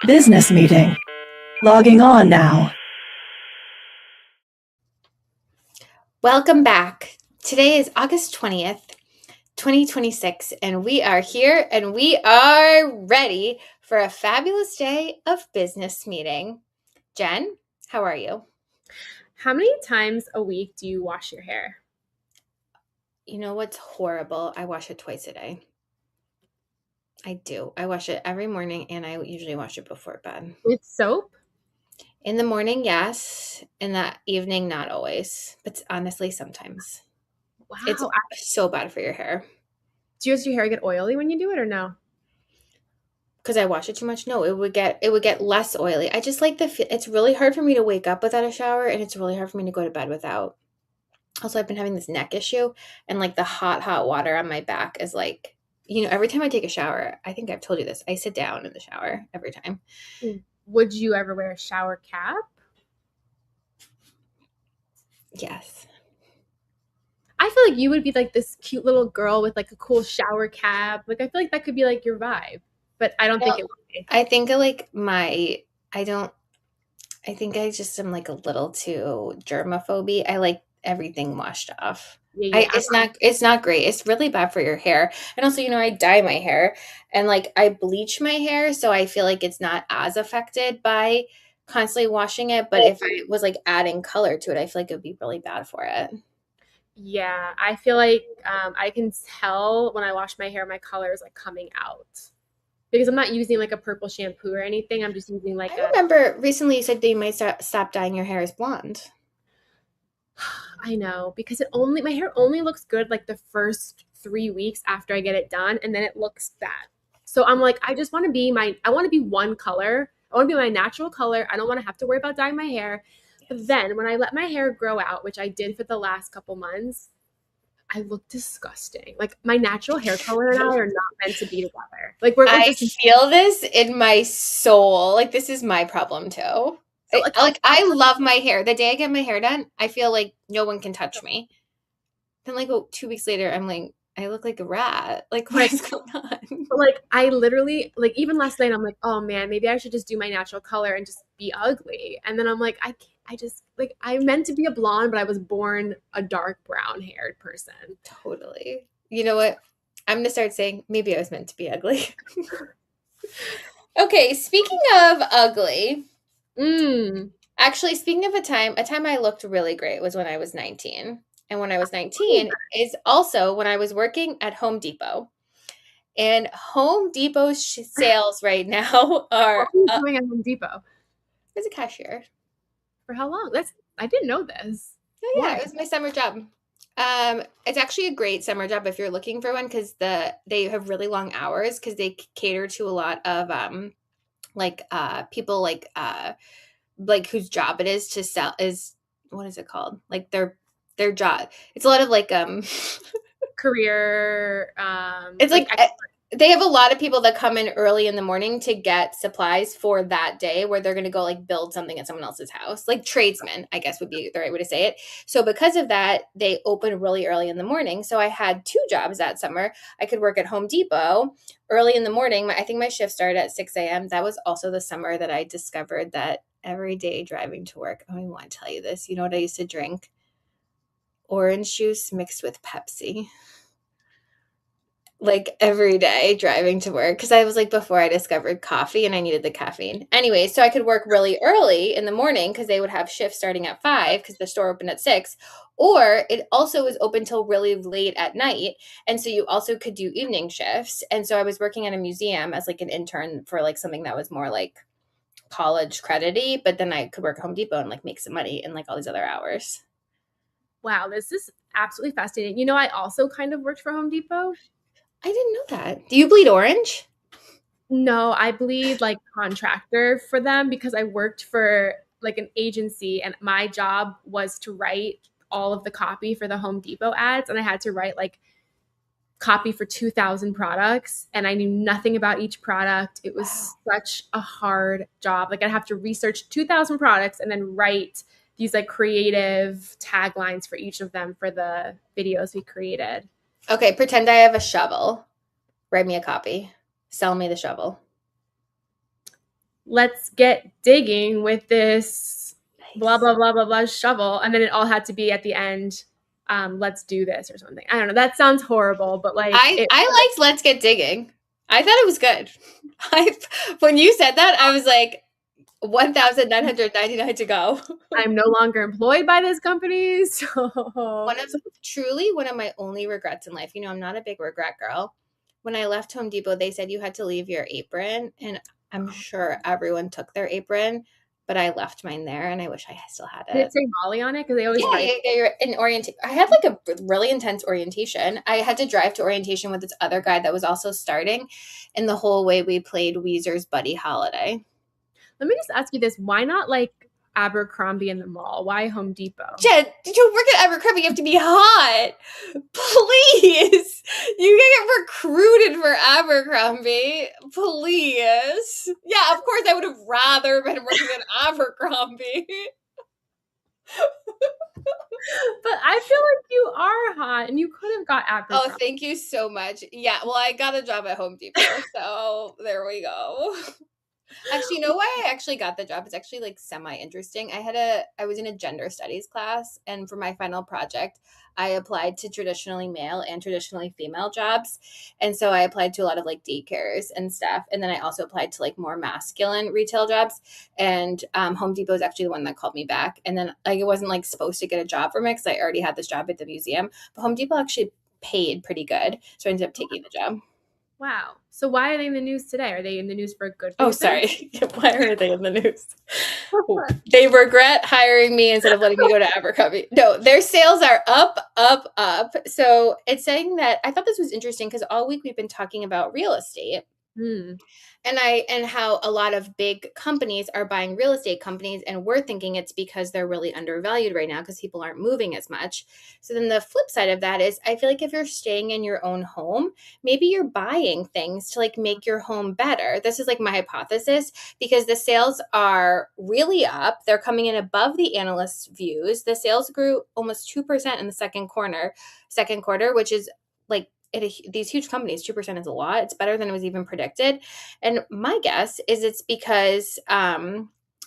Business meeting. Logging on now. Welcome back. Today is August 20th, 2026, and we are here and we are ready for a fabulous day of business meeting. Jen, how are you? How many times a week do you wash your hair? You know what's horrible? I wash it twice a day. I do. I wash it every morning and I usually wash it before bed. With soap? In the morning, yes. In the evening, not always. But honestly, sometimes. It's Wow. so bad for your hair. Does your hair get oily when you do it or no? Because I wash it too much. No, it would get less oily. I just like it's really hard for me to wake up without a shower, and it's really hard for me to go to bed without. Also, I've been having this neck issue, and like the hot water on my back is like, every time I take a shower, I think I've told you this, I sit down in the shower every time. Would you ever wear a shower cap? Yes. I feel like you would be like this cute little girl with like a cool shower cap. Like I feel like that could be like your vibe, but I don't think Well, it would be. I think I don't, I think I just am like a little too germaphobe. I like everything washed off. Yeah, yeah. It's not great. It's really bad for your hair. And also, I dye my hair and like I bleach my hair, so I feel like it's not as affected by constantly washing it. But if I was like adding color to it, I feel like it would be really bad for it. Yeah, I feel like I can tell when I wash my hair, my color is like coming out because I'm not using like a purple shampoo or anything. I'm just using like I a remember recently you said that you might stop dyeing your hair as blonde. I know because my hair only looks good like the first 3 weeks after I get it done, and then it looks bad. So I'm like, I want to be one color. I want to be my natural color. I don't want to have to worry about dyeing my hair. But Yes. then when I let my hair grow out, which I did for the last couple months, I look disgusting. Like my natural hair color and I are not meant to be together. Like we're I just feel this in my soul. Like this is my problem too. so like I love my hair. The day I get my hair done, I feel like no one can touch me. Then like 2 weeks later, I'm like, I look like a rat. Like what like is going on? But, like, I literally like, even last night, I'm like, "Oh, man, maybe I should just do my natural color and just be ugly." And then I'm like, I can't I just like, I'm meant to be a blonde, but I was born a dark brown-haired person. Totally. You know what? I'm gonna start saying maybe I was meant to be ugly. Okay, speaking of ugly, Mm. actually, speaking of a time I looked really great was when I was 19. And when I was 19 is also when I was working at Home Depot. And Home Depot's sales right now What are were you doing at Home Depot? as a cashier. For how long? I didn't know this. Oh yeah, Why? it was my summer job. It's actually a great summer job if you're looking for one because they have really long hours because they cater to a lot of people like whose job it is to sell is what is it called? Like their job. It's a lot of like Career, it's like, like they have a lot of people that come in early in the morning to get supplies for that day where they're going to go like build something at someone else's house. Like tradesmen, I guess would be the right way to say it. So because of that, they open really early in the morning. So I had two jobs that summer. I could work at Home Depot early in the morning. I think my shift started at 6 a.m. That was also the summer that I discovered that every day driving to work, I don't even want to tell you this. You know what I used to drink? Orange juice mixed with Pepsi like every day driving to work because I was like before I discovered coffee and I needed the caffeine. Anyway, so I could work really early in the morning because they would have shifts starting at 5 because the store opened at 6. Or it also was open till really late at night. And so you also could do evening shifts. And so I was working at a museum as like an intern for like something that was more like college credity, but then I could work at Home Depot and like make some money in like all these other hours. wow, this is absolutely fascinating. I also kind of worked for Home Depot. I didn't know that. Do you bleed orange? No, I bleed like contractor for them because I worked for like an agency, and my job was to write all of the copy for the Home Depot ads, and I had to write like copy for 2,000 products, and I knew nothing about each product. It Wow. was such a hard job. Like I'd have to research 2,000 products and then write these like creative taglines for each of them for the videos we created. Okay, pretend I have a shovel. Write me a copy. Sell me the shovel. let's get digging with this blah, blah, blah, blah, blah shovel. And then it all had to be at the end, let's do this or something. I don't know. That sounds horrible, but like I liked Let's Get Digging. I thought it was good. When you said that, I was like, 1,999 to go. I'm no longer employed by this company. So One of my only regrets in life. You know, I'm not a big regret girl. When I left Home Depot, they said you had to leave your apron, and I'm sure everyone took their apron, but I left mine there, and I wish I still had did it it. say Molly on it? Because they always write. Yeah, you're in orientation. I had like a really intense orientation. I had to drive to orientation with this other guy that was also starting, and the whole way we played Weezer's Buddy Holiday. Let me just ask you this. Why not like Abercrombie in the mall? Why Home Depot? Jen, did you work at Abercrombie? You have to be hot. Please. You get recruited for Abercrombie. Please. Yeah, of course I would have rather been working at Abercrombie. But I feel like you are hot and you could have got Abercrombie. Oh, thank you so much. Yeah, well, I got a job at Home Depot, so there we go. Actually, you know why I actually got the job? It's actually like semi-interesting. I was in a gender studies class, and for my final project, I applied to traditionally male and traditionally female jobs. And so I applied to a lot of like daycares and stuff. And then I also applied to like more masculine retail jobs. And Home Depot is actually the one that called me back. And then like it wasn't like supposed to get a job from it because I already had this job at the museum. But Home Depot actually paid pretty good. So I ended up taking the job. Wow. So why are they in the news today? Are they in the news for a good reason? Oh, sorry. Why are they in the news? They regret hiring me instead of letting me go to Abercrombie. No, their sales are up, up, up. So it's saying that I thought this was interesting because all week we've been talking about real estate. And how a lot of big companies are buying real estate companies, and we're thinking it's because they're really undervalued right now because people aren't moving as much. So then the flip side of that is I feel like if you're staying in your own home, maybe you're buying things to like make your home better. This is like my hypothesis because the sales are really up. They're coming in above the analysts' views. The sales grew almost 2% in the second quarter, which is like these huge companies, 2% is a lot. It's better than it was even predicted. And my guess is it's because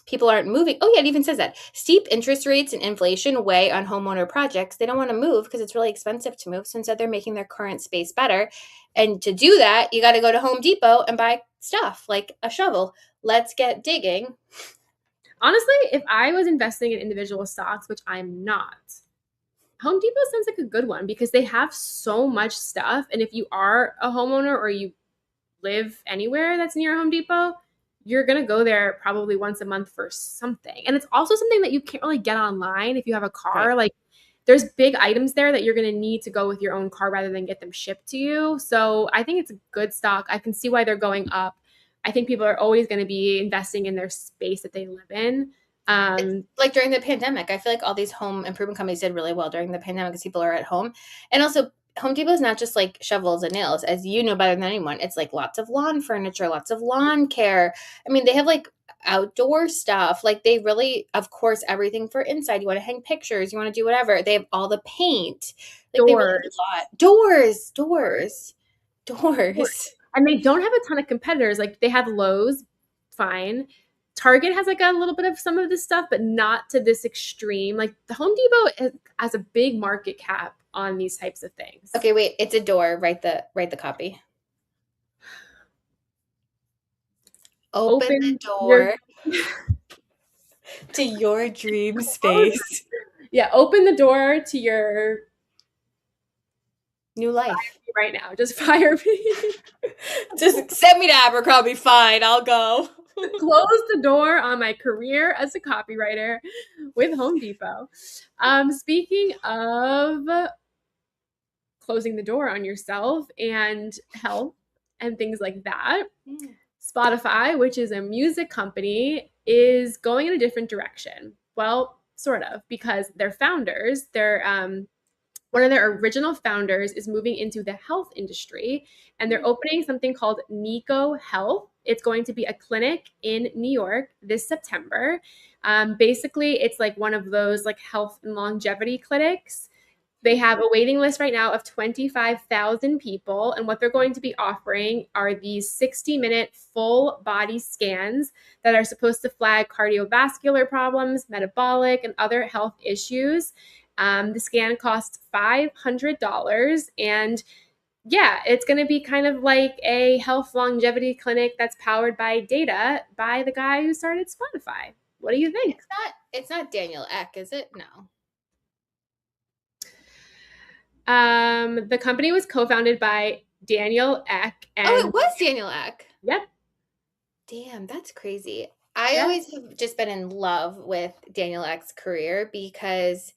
people aren't moving. Oh, yeah, it even says that. Steep interest rates and inflation weigh on homeowner projects. They don't want to move because it's really expensive to move. So instead, they're making their current space better. And to do that, you got to go to Home Depot and buy stuff like a shovel. Let's get digging. Honestly, if I was investing in individual stocks, which I'm not, Home Depot sounds like a good one because they have so much stuff. And if you are a homeowner or you live anywhere that's near Home Depot, you're going to go there probably once a month for something. And it's also something that you can't really get online if you have a car. Right. Like there's big items there that you're going to need to go with your own car rather than get them shipped to you. So I think it's a good stock. I can see why they're going up. I think people are always going to be investing in their space that they live in. Like during the pandemic, I feel like all these home improvement companies did really well during the pandemic because people are at home. And also Home Depot is not just like shovels and nails, as you know better than anyone. It's like lots of lawn furniture, lots of lawn care. I mean, they have like outdoor stuff. Like they really, of course, everything for inside. You want to hang pictures, you want to do whatever. They have all the paint. Like they really do a lot. Doors. And they don't have a ton of competitors. Like they have Lowe's, fine. Target has like a little bit of some of this stuff, but not to this extreme. Like the Home Depot has a big market cap on these types of things. Okay, wait, it's a door. Write the copy. Open the door to your dream space. Yeah, open the door to your new life. Right now, just fire me. Just send me to Abercrombie. Fine, I'll go. Close the door on my career as a copywriter with Home Depot. Speaking of closing the door on yourself and health and things like that, Spotify, which is a music company, is going in a different direction. Well, sort of, because their founders, one of their original founders is moving into the health industry, and they're opening something called Neko Health. It's going to be a clinic in New York this September. Basically, it's like one of those like health and longevity clinics. They have a waiting list right now of 25,000 people. And what they're going to be offering are these 60-minute full body scans that are supposed to flag cardiovascular problems, metabolic, and other health issues. The scan costs $500. And yeah, it's going to be kind of like a health longevity clinic that's powered by data by the guy who started Spotify. What do you think? It's not Daniel Ek, is it? No. The company was co-founded by Daniel Ek. And it was Daniel Ek. Yep. Damn, that's crazy. I always have just been in love with Daniel Ek's career because,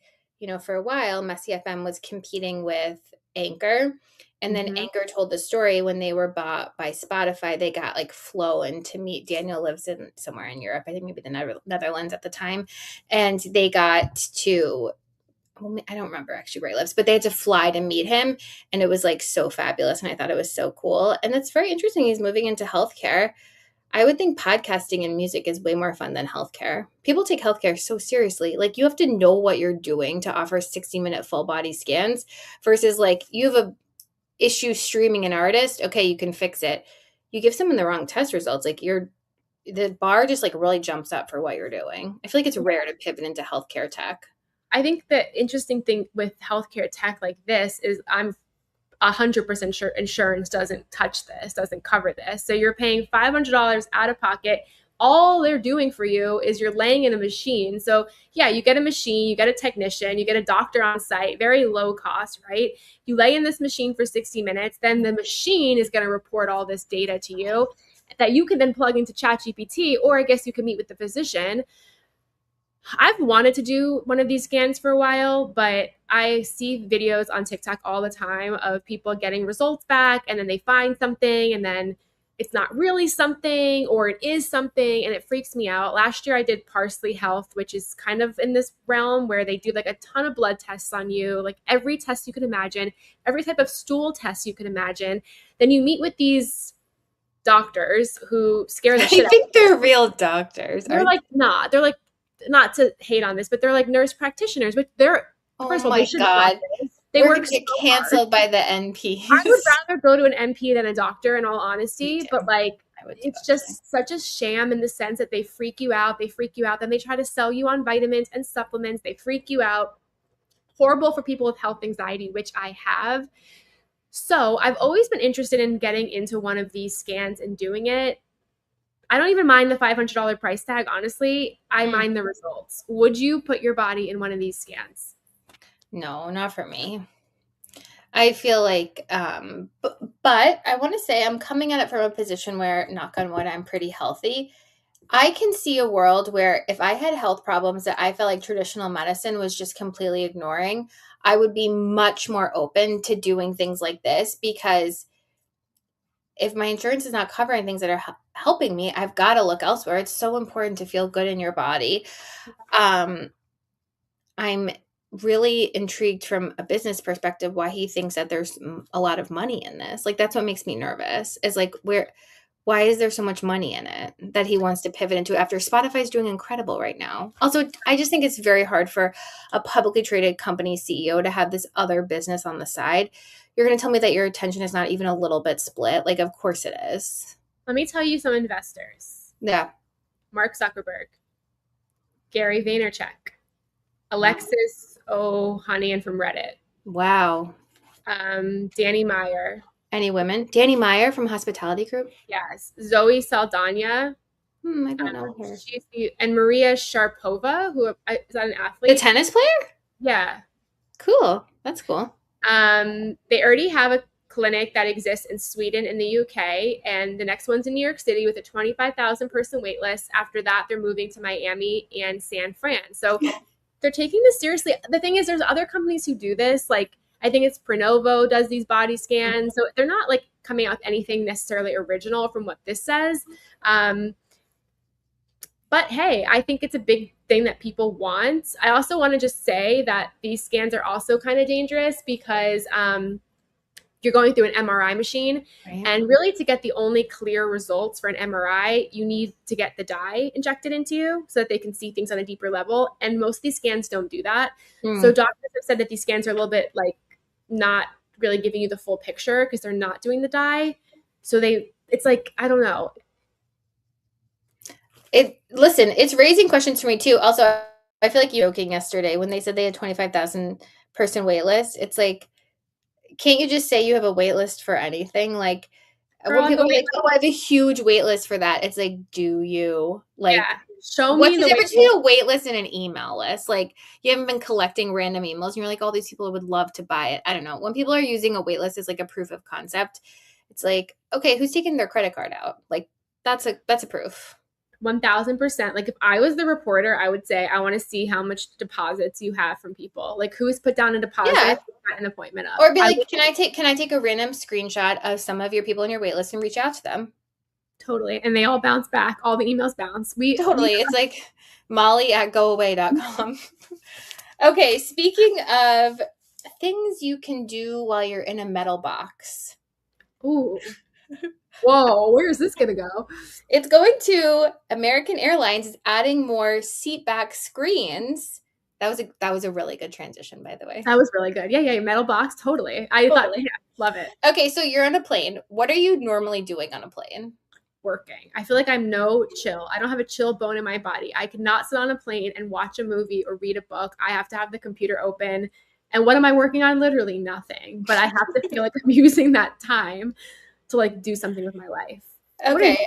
for a while, Messy FM was competing with Anchor. And then Anchor told the story when they were bought by Spotify, they got like flown to meet. Daniel lives somewhere in Europe, I think maybe the Netherlands at the time. And they got to, I don't remember actually where he lives, but they had to fly to meet him. And it was like so fabulous. And I thought it was so cool. And it's very interesting. He's moving into healthcare. I would think podcasting and music is way more fun than healthcare. People take healthcare so seriously. Like you have to know what you're doing to offer 60-minute full body scans versus like you have a issue streaming an artist. Okay, you can fix it. You give someone the wrong test results. Like the bar just like really jumps up for what you're doing. I feel like it's rare to pivot into healthcare tech. I think the interesting thing with healthcare tech like this is I'm 100% sure insurance doesn't touch this, doesn't cover this. So you're paying $500 out of pocket. All they're doing for you is you're laying in a machine. So yeah, you get a machine, you get a technician, you get a doctor on site, very low cost, right? You lay in this machine for 60 minutes, then the machine is going to report all this data to you that you can then plug into ChatGPT, or I guess you can meet with the physician. I've wanted to do one of these scans for a while, but I see videos on TikTok all the time of people getting results back and then they find something and then it's not really something or it is something and it freaks me out. Last year I did Parsley Health, which is kind of in this realm where they do like a ton of blood tests on you, like every test you could imagine, every type of stool test you could imagine. Then you meet with these doctors who scare the shit out of you. I think they're real doctors. They're like, nah, they're like, not to hate on this, but they're like nurse practitioners, but they're, first of all, they should not. They work get so canceled by the NPs. I would rather go to an NP than a doctor in all honesty, but like, it's just such a sham in the sense that they freak you out. Then they try to sell you on vitamins and supplements. They freak you out. Horrible for people with health anxiety, which I have. So I've always been interested in getting into one of these scans and doing it. I don't even mind the $500 price tag. Honestly, I mind the results. Would you put your body in one of these scans? No, not for me. I feel like, but I want to say I'm coming at it from a position where, knock on wood, I'm pretty healthy. I can see a world where if I had health problems that I felt like traditional medicine was just completely ignoring, I would be much more open to doing things like this because if my insurance is not covering things that are helping me, I've got to look elsewhere. It's so important to feel good in your body. I'm really intrigued from a business perspective why he thinks that there's a lot of money in this. Like, that's what makes me nervous is like, why is there so much money in it that he wants to pivot into after Spotify's doing incredible right now? Also, I just think it's very hard for a publicly traded company CEO to have this other business on the side. You're going to tell me that your attention is not even a little bit split? Like, of course it is. Let me tell you some investors. Yeah. Mark Zuckerberg, Gary Vaynerchuk, Alexis Ohanian from Reddit. Wow. Danny Meyer. Any women? Danny Meyer from Hospitality Group? Yes. Zoe Saldana. I don't know her. And Maria Sharapova, who is that an athlete? The tennis player? Yeah. Cool. That's cool. They already have a clinic that exists in Sweden and the UK, and the next one's in New York City with a 25,000 person wait list. After that, they're moving to Miami and San Fran. So they're taking this seriously. The thing is, there's other companies who do this. Like, I think it's Prenovo does these body scans. So they're not like coming out with anything necessarily original from what this says. But hey, I think it's a big thing that people want. I also want to just say that these scans are also kind of dangerous because you're going through an MRI machine. Right. And really, to get the only clear results for an MRI, you need to get the dye injected into you so that they can see things on a deeper level. And most of these scans don't do that. So doctors have said that these scans are a little bit like not really giving you the full picture because they're not doing the dye. So it's like, I don't know. Listen, it's raising questions for me too. Also, I feel like you were joking yesterday when they said they had 25,000 person wait list. It's like, can't you just say you have a wait list for anything? Like, Girl, when people are like, oh, I have a huge wait list for that. It's like, do you? Like, yeah. Show what's me the difference between a wait list and an email list? Like, you haven't been collecting random emails and you're like, all these people would love to buy it. I don't know. When people are using a wait list as like a proof of concept, it's like, okay, who's taking their credit card out? Like, that's a proof. 1000%. Like if I was the reporter, I would say, I want to see how much deposits you have from people. Like who's put down a deposit, got an appointment up. Or be like, can I take a random screenshot of some of your people on your wait list and reach out to them? Totally. And they all bounce back. All the emails bounce. It's like molly@goaway.com. Okay, speaking of things you can do while you're in a metal box. Ooh. Whoa, where is this gonna go? It's going to American Airlines is adding more seatback screens. That was a really good transition, by the way. That was really good. Yeah, metal box, totally. I thought, yeah, love it. Okay, so you're on a plane. What are you normally doing on a plane? Working. I feel like I'm no chill. I don't have a chill bone in my body. I cannot sit on a plane and watch a movie or read a book. I have to have the computer open. And what am I working on? Literally nothing. But I have to feel like I'm using that time to like do something with my life. Okay.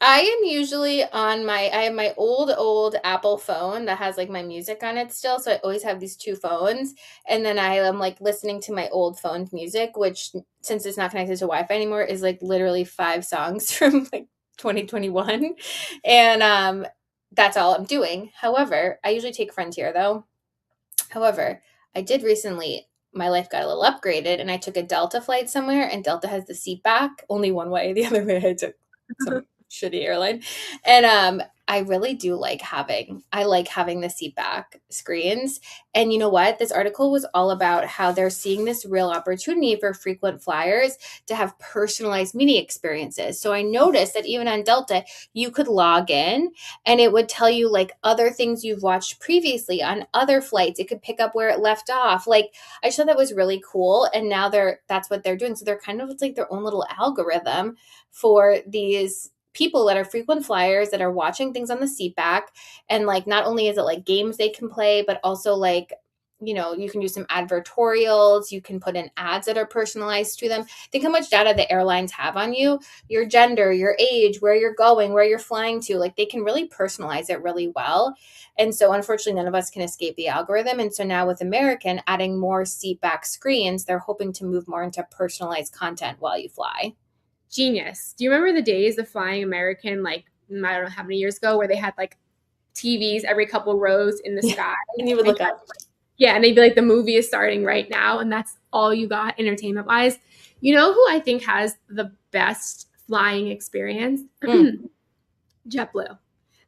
I am usually I have my old Apple phone that has like my music on it still. So I always have these two phones. And then I am like listening to my old phone's music, which since it's not connected to Wi-Fi anymore is like literally 5 songs from like 2021. And that's all I'm doing. However, I usually take Frontier though. However, I did recently, my life got a little upgraded and I took a Delta flight somewhere and Delta has the seat back only one way. The other way I took some shitty airline. And I really do like having the seat back screens. And you know what? This article was all about how they're seeing this real opportunity for frequent flyers to have personalized meeting experiences. So I noticed that even on Delta, you could log in and it would tell you like other things you've watched previously on other flights. It could pick up where it left off. Like I just thought that was really cool. And now that's what they're doing. So they're kind of, it's like their own little algorithm for these people that are frequent flyers that are watching things on the seat back. And like, not only is it like games they can play, but also like, you know, you can do some advertorials, you can put in ads that are personalized to them. Think how much data the airlines have on you, your gender, your age, where you're going, where you're flying to. Like they can really personalize it really well. And so unfortunately, none of us can escape the algorithm. And so now with American adding more seat back screens, they're hoping to move more into personalized content while you fly. Genius. Do you remember the days of flying American, like, I don't know how many years ago, where they had like TVs every couple rows in the sky? And you would look up. Yeah, and they'd be like, the movie is starting right now, and that's all you got entertainment-wise. You know who I think has the best flying experience? JetBlue.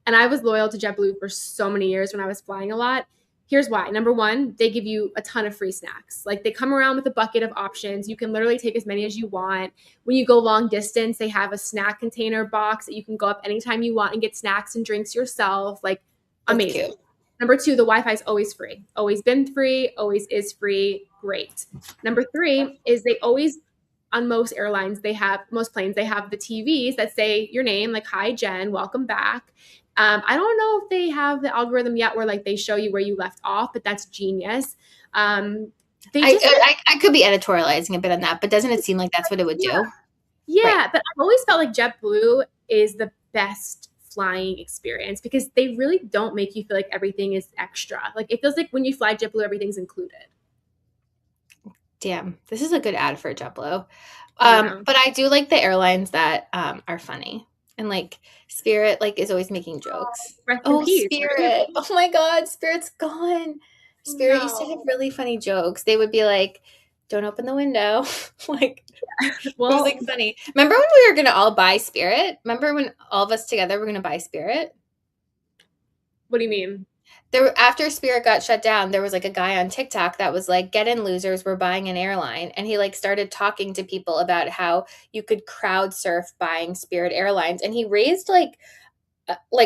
And I was loyal to JetBlue for so many years when I was flying a lot. Here's why. Number one, they give you a ton of free snacks. Like they come around with a bucket of options. You can literally take as many as you want. When you go long distance, they have a snack container box that you can go up anytime you want and get snacks and drinks yourself. Like amazing. Cute. Number two, the Wi-Fi is always free. Always been free, always is free. Great. Number three is they always, on most airlines, most planes, they have the TVs that say your name, like, hi, Jen, welcome back. I don't know if they have the algorithm yet where like they show you where you left off, but that's genius. I could be editorializing a bit on that, but doesn't it seem like that's what it would do? Yeah, right. But I've always felt like JetBlue is the best flying experience because they really don't make you feel like everything is extra. Like it feels like when you fly JetBlue, everything's included. Damn, this is a good ad for JetBlue. But I do like the airlines that are funny. And like Spirit like is always making jokes. Spirit. Oh my God, Spirit's gone. Spirit used to have really funny jokes. They would be like, don't open the window. Like it was like funny. Remember when we were gonna all buy Spirit? Remember when all of us together were gonna buy Spirit? What do you mean? After Spirit got shut down, there was like a guy on TikTok that was like, "Get in, losers, we're buying an airline," and he like started talking to people about how you could crowd surf buying Spirit Airlines, and he raised like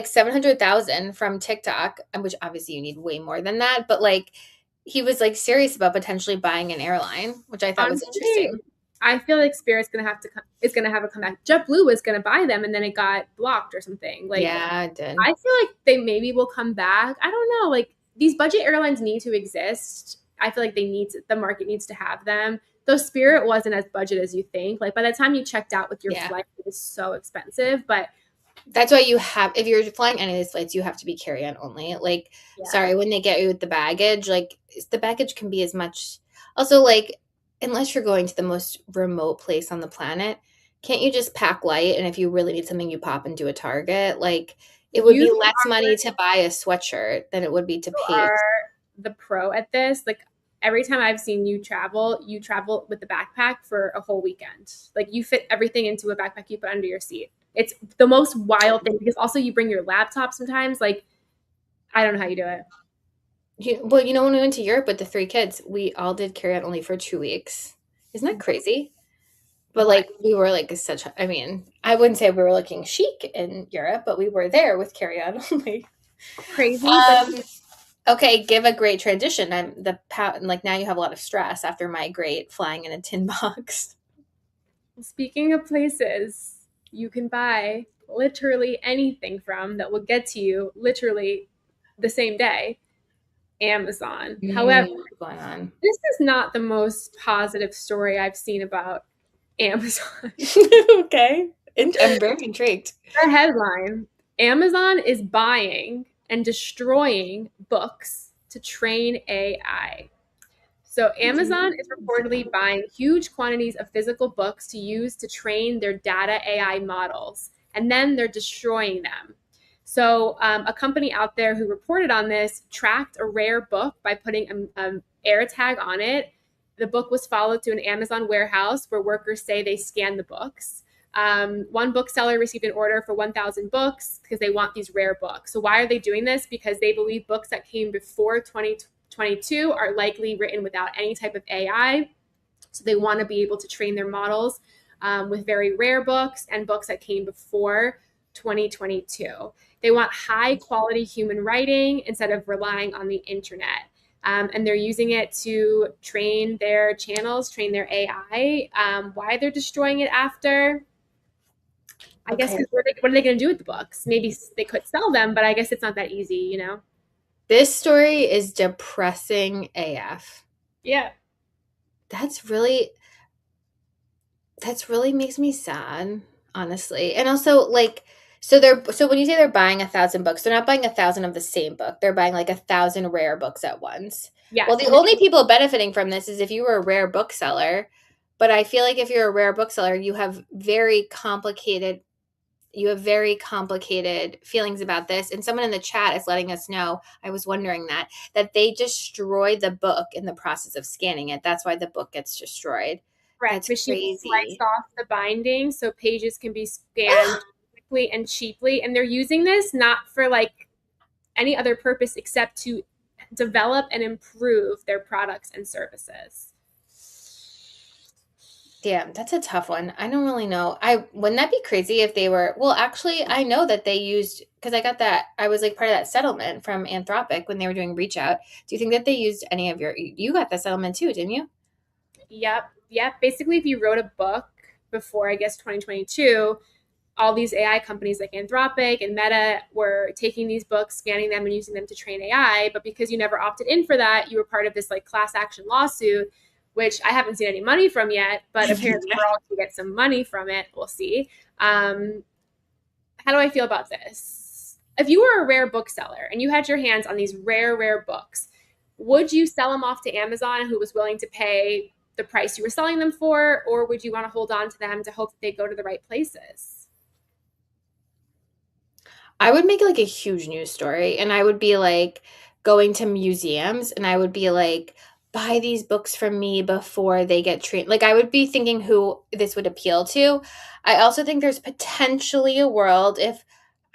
700,000 from TikTok, which obviously you need way more than that, but like he was like serious about potentially buying an airline, which I thought was Honestly, interesting. I feel like Spirit's gonna have a comeback. JetBlue was gonna buy them, and then it got blocked or something. Like, Yeah, it did. I feel like they maybe will come back. I don't know. Like, these budget airlines need to exist. I feel like the market needs to have them. Though Spirit wasn't as budget as you think. Like, by the time you checked out with your Yeah. flight, it was so expensive. But That's why if you're flying any of these flights, you have to be carry-on only. Like, yeah. sorry, when they get you with the baggage, like the baggage can be as much. Also, like, unless you're going to the most remote place on the planet, can't you just pack light? And if you really need something, you pop into a Target. Like, it would be You less money to buy a sweatshirt than it would be to pay. are the pro at this. Like, every time I've seen you travel with the backpack for a whole weekend. Like, you fit everything into a backpack you put under your seat. It's the most wild thing because also you bring your laptop sometimes. Like, I don't know how you do it. Well, when we went to Europe with the 3 kids, we all did carry-on only for 2 weeks. Isn't that crazy? But like we were like I mean, I wouldn't say we were looking chic in Europe, but we were there with carry-on only. Crazy. Okay, give a great transition. Like now you have a lot of stress after my great flying in a tin box. Speaking of places you can buy literally anything from that will get to you literally the same day, Amazon. However, what's going on? This is not the most positive story I've seen about Amazon. Okay. I'm very intrigued. The headline: Amazon is buying and destroying books to train AI. So Amazon is reportedly buying huge quantities of physical books to use to train their data AI models, and then they're destroying them. So a company out there who reported on this tracked a rare book by putting an air tag on it. The book was followed to an Amazon warehouse where workers say they scanned the books. One bookseller received an order for 1,000 books because they want these rare books. So why are they doing this? Because they believe books that came before 2022 are likely written without any type of AI. So they want to be able to train their models with very rare books and books that came before 2022. They want high quality human writing instead of relying on the internet. And they're using it to train their channels, train their AI. Why they're destroying it after? I guess because what are they going to do with the books? Maybe they could sell them, but I guess it's not that easy, This story is depressing AF. Yeah. That's really makes me sad, honestly. And also, like, so when you say they're buying 1,000 books, they're not buying 1,000 of the same book. They're buying like 1,000 rare books at once. Yes. Well, the only people benefiting from this is if you were a rare bookseller. But I feel like if you're a rare bookseller, you have very complicated feelings about this. And someone in the chat is letting us know, I was wondering that they destroy the book in the process of scanning it. That's why the book gets destroyed. Correct. That's Machine crazy. slice off the binding so pages can be scanned quickly and cheaply. And they're using this not for like any other purpose except to develop and improve their products and services. Damn, that's a tough one. I don't really know. Wouldn't that be crazy if they were, well, actually, I know that they used, because I was like part of that settlement from Anthropic when they were doing Reach Out. Do you think that they used any of you got the settlement too, didn't you? Yep. Basically, if you wrote a book before, I guess, 2022, all these AI companies like Anthropic and Meta were taking these books, scanning them, and using them to train AI. But because you never opted in for that, you were part of this like class action lawsuit, which I haven't seen any money from yet, but apparently we're all going to get some money from it. We'll see. How do I feel about this? If you were a rare bookseller and you had your hands on these rare books, would you sell them off to Amazon, who was willing to pay the price you were selling them for, or would you want to hold on to them to hope that they go to the right places? I would make like a huge news story, and I would be like going to museums, and I would be like, buy these books from me before they get trained. Like, I would be thinking who this would appeal to. I also think there's potentially a world, if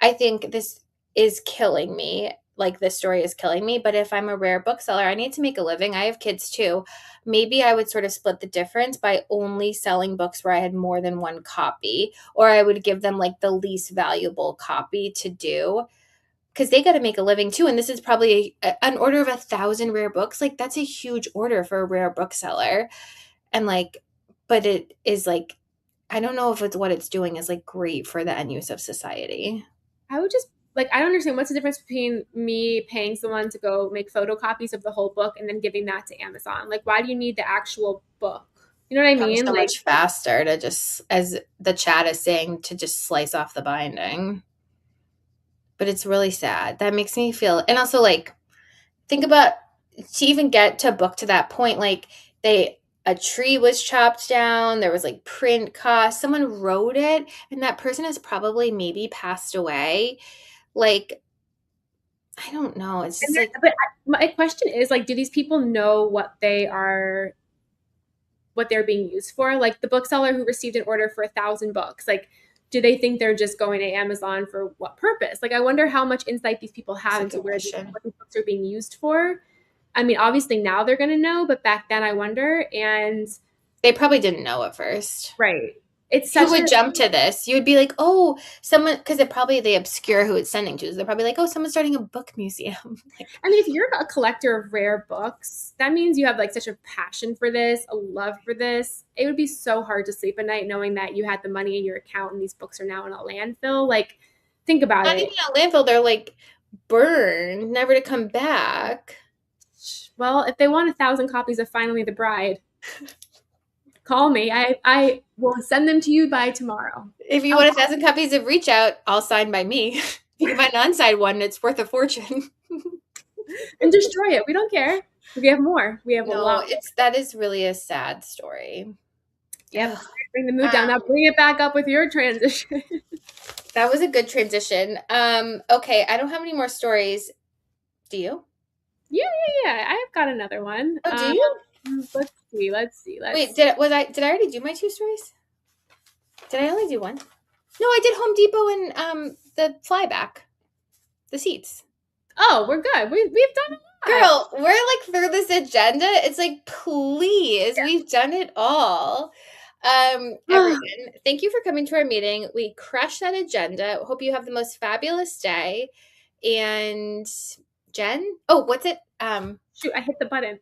I think this is killing me, like this story is killing me, but if I'm a rare bookseller, I need to make a living. I have kids too. Maybe I would sort of split the difference by only selling books where I had more than one copy, or I would give them like the least valuable copy to do, because they got to make a living too. And this is probably an order of 1,000 rare books. Like that's a huge order for a rare bookseller. And like, but it is like, I don't know if it's what it's doing is like great for the end use of society. I would just like, I don't understand what's the difference between me paying someone to go make photocopies of the whole book and then giving that to Amazon. Like, why do you need the actual book? You know what I Probably mean? so Like, much faster to just, as the chat is saying, to just slice off the binding. But it's really sad. That makes me feel, and also like, think about to even get to a book to that point, like a tree was chopped down, there was like print costs, someone wrote it, and that person has probably maybe passed away. Like, I don't know. It's just like, but my question is like, do these people know what they're being used for? Like the bookseller who received an order for 1,000 books, like, do they think they're just going to Amazon for what purpose? Like, I wonder how much insight these people have into what these books are being used for. I mean, obviously now they're going to know, but back then I wonder. And they probably didn't know at first. Right. It's such who would jump to this? You would be like, oh, someone, because it probably they obscure who it's sending to. So they're probably like, oh, someone's starting a book museum. I mean, if you're a collector of rare books, that means you have like such a passion for this, a love for this. It would be so hard to sleep at night knowing that you had the money in your account and these books are now in a landfill. Like, think about it. Not even a landfill. They're like burned, never to come back. Well, if they want 1,000 copies of Finally the Bride, call me. I will send them to you by tomorrow. If you want 1,000 copies of Reach Out, all signed by me. If you can find an unsigned one, it's worth a fortune. And destroy it. We don't care. We have more. We have a lot. That is really a sad story. Yep. Bring the mood down. Now bring it back up with your transition. That was a good transition. Okay, I don't have any more stories. Do you? Yeah. I've got another one. Oh, do you? Let's see. Wait, did I already do my 2 stories? Did I only do one? No, I did Home Depot and the flyback, the seats. Oh, we're good. We've done a lot. Girl, we're like through this agenda. It's like, please, we've done it all. Everyone, thank you for coming to our meeting. We crushed that agenda. Hope you have the most fabulous day. And Jen, oh, what's it? Shoot, I hit the button.